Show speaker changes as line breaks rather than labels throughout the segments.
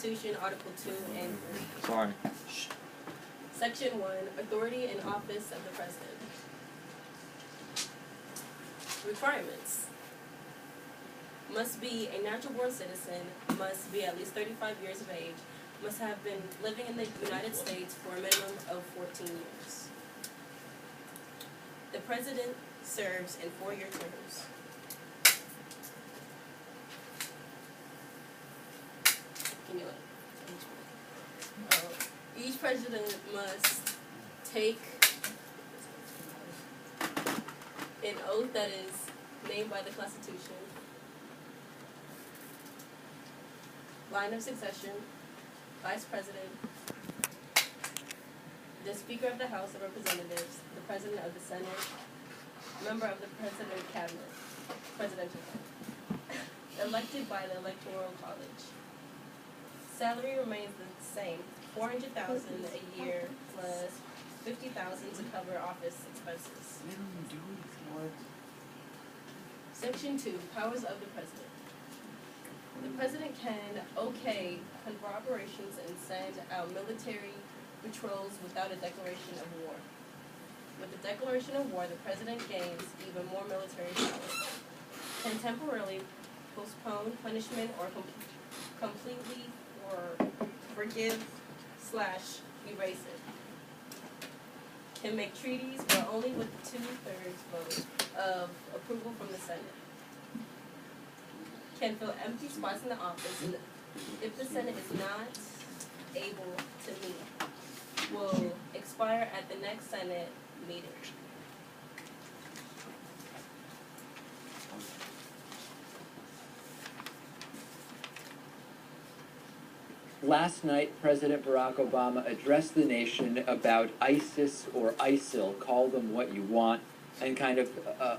Constitution, Article 2 and 3.
Sorry.
Section 1, authority and office of the President. Requirements. Must be a natural-born citizen, must be at least 35 years of age, must have been living in the United States for a minimum of 14 years. The President serves in 4-year terms. You know it. Each president must take an oath that is named by the Constitution. Line of succession, Vice President, the Speaker of the House of Representatives, the President of the Senate, member of the President Cabinet, Presidential Cabinet, elected by the Electoral College. Salary remains the same, $400,000 a year plus $50,000 to cover office expenses. Section 2, powers of the President. The President can okay convoy operations and send out military patrols without a declaration of war. With the declaration of war, the President gains even more military power. Can temporarily postpone punishment or completely or forgive / erase it. Can make treaties, but only with 2/3 vote of approval from the Senate. Can fill empty spots in the office, and if the Senate is not able to meet, will expire at the next Senate meeting.
Last night, President Barack Obama addressed the nation about ISIS or ISIL, call them what you want, and kind of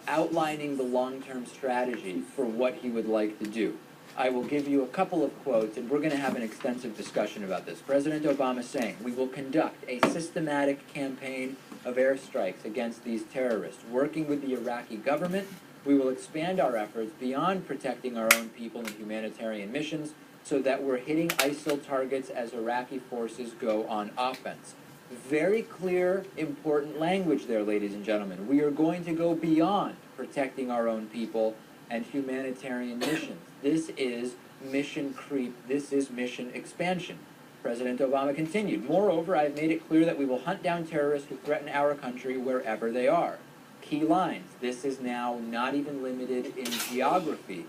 outlining the long-term strategy for what he would like to do. I will give you a couple of quotes, and we're going to have an extensive discussion about this. President Obama saying, "We will conduct a systematic campaign of airstrikes against these terrorists. Working with the Iraqi government, we will expand our efforts beyond protecting our own people and humanitarian missions so that we're hitting ISIL targets as Iraqi forces go on offense." Very clear, important language there, ladies and gentlemen. We are going to go beyond protecting our own people and humanitarian missions. This is mission creep. This is mission expansion. President Obama continued, "Moreover, I have made it clear that we will hunt down terrorists who threaten our country wherever they are." Key lines. This is now not even limited in geography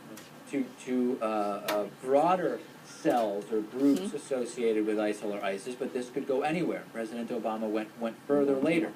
to broader cells or groups associated with ISIL or ISIS, but this could go anywhere. President Obama went further later,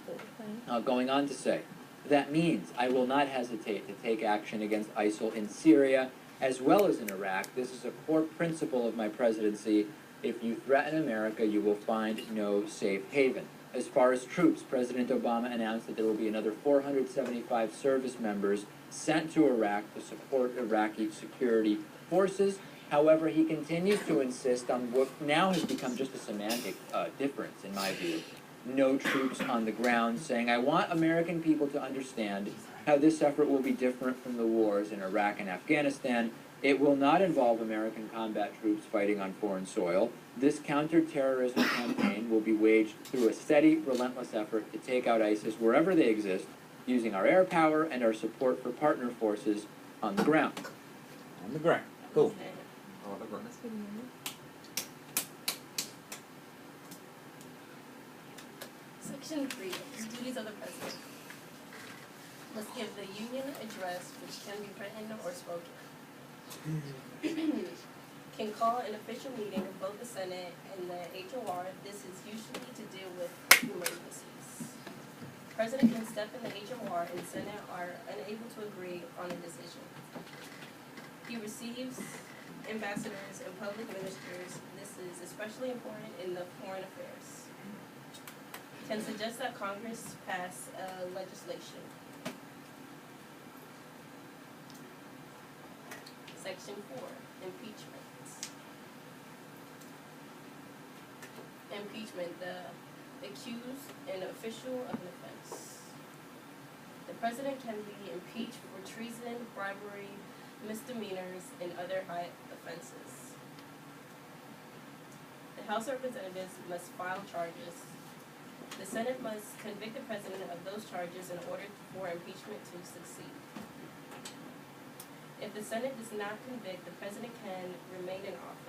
going on to say, "That means I will not hesitate to take action against ISIL in Syria as well as in Iraq. This is a core principle of my presidency. If you threaten America, you will find no safe haven." As far as troops, President Obama announced that there will be another 475 service members sent to Iraq to support Iraqi security forces. However, he continues to insist on what now has become just a semantic difference, in my view. No troops on the ground, saying, "I want American people to understand how this effort will be different from the wars in Iraq and Afghanistan. It will not involve American combat troops fighting on foreign soil. This counterterrorism campaign will be waged through a steady, relentless effort to take out ISIS wherever they exist, using our air power and our support for partner forces on the ground."
On the ground. Cool.
Section 3, duties of the President. Must give the Union address, which can be written or spoken. Can call an official meeting of both the Senate and the HOR. This is usually to deal with emergencies. President can step in the HOR and Senate are unable to agree on a decision. He receives ambassadors and public ministers. This is especially important in the foreign affairs. Can suggest that Congress pass legislation. Section 4, impeachment. Impeachment, the accused an official of an offense. The President can be impeached for treason, bribery, misdemeanors, and other high offenses. House of Representatives must file charges. The Senate must convict the president of those charges in order for impeachment to succeed. If the Senate does not convict, the president can remain in office.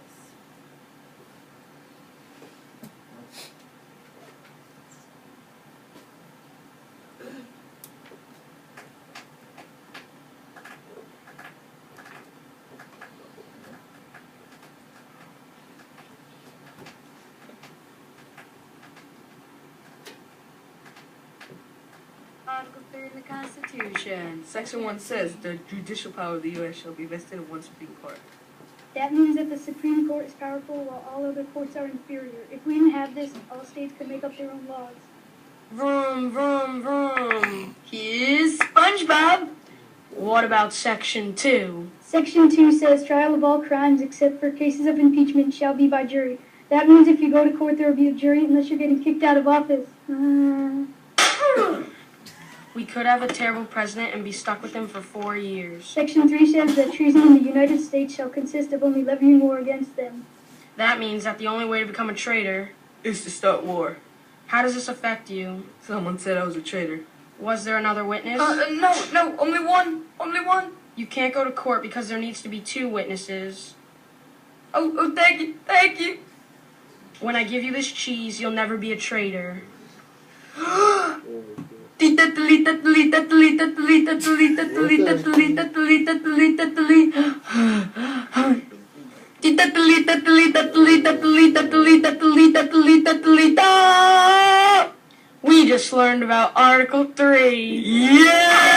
Article 3 in the Constitution. Section 1 says the judicial power of the U.S. shall be vested in one Supreme Court.
That means that the Supreme Court is powerful while all other courts are inferior. If we didn't have this, all states could make up their own laws.
Vroom, vroom, vroom. Here's SpongeBob. What about Section 2?
Section 2 says trial of all crimes except for cases of impeachment shall be by jury. That means if you go to court, there will be a jury unless you're getting kicked out of office.
We could have a terrible president and be stuck with him for 4 years.
Section 3 says that treason in the United States shall consist of only levying war against them.
That means that the only way to become a traitor is to start war. How does this affect you? Someone said I was a traitor. Was there another witness? No, only one. Only one. You can't go to court because there needs to be 2 witnesses. Oh, thank you. When I give you this cheese, you'll never be a traitor. We just learned about Article 3. Yeah!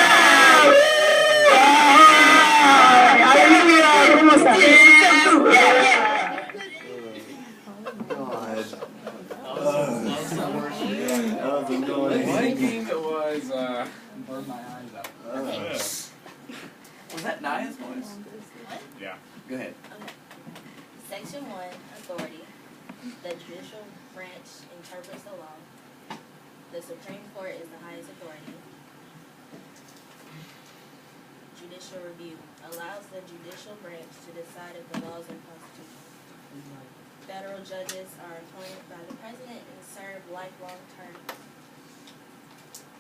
Burned my eyes out. Was that Naya's voice?
Yeah.
Go ahead.
Okay. Section 1, authority. The judicial branch interprets the law. The Supreme Court is the highest authority. Judicial review allows the judicial branch to decide if the laws are constitutional. Federal judges are appointed by the president and serve lifelong terms.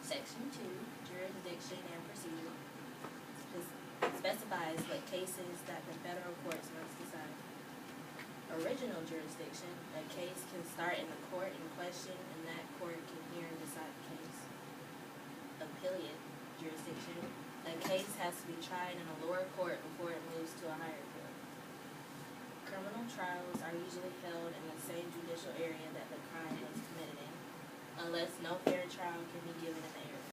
Section 2, jurisdiction and procedure, specifies what cases that the federal courts must decide. Original jurisdiction, a case can start in the court in question and that court can hear and decide the case. Appellate jurisdiction, a case has to be tried in a lower court before it moves to a higher court. Criminal trials are usually held in the same judicial area that the crime was committed in, unless no fair trial can be given in the area.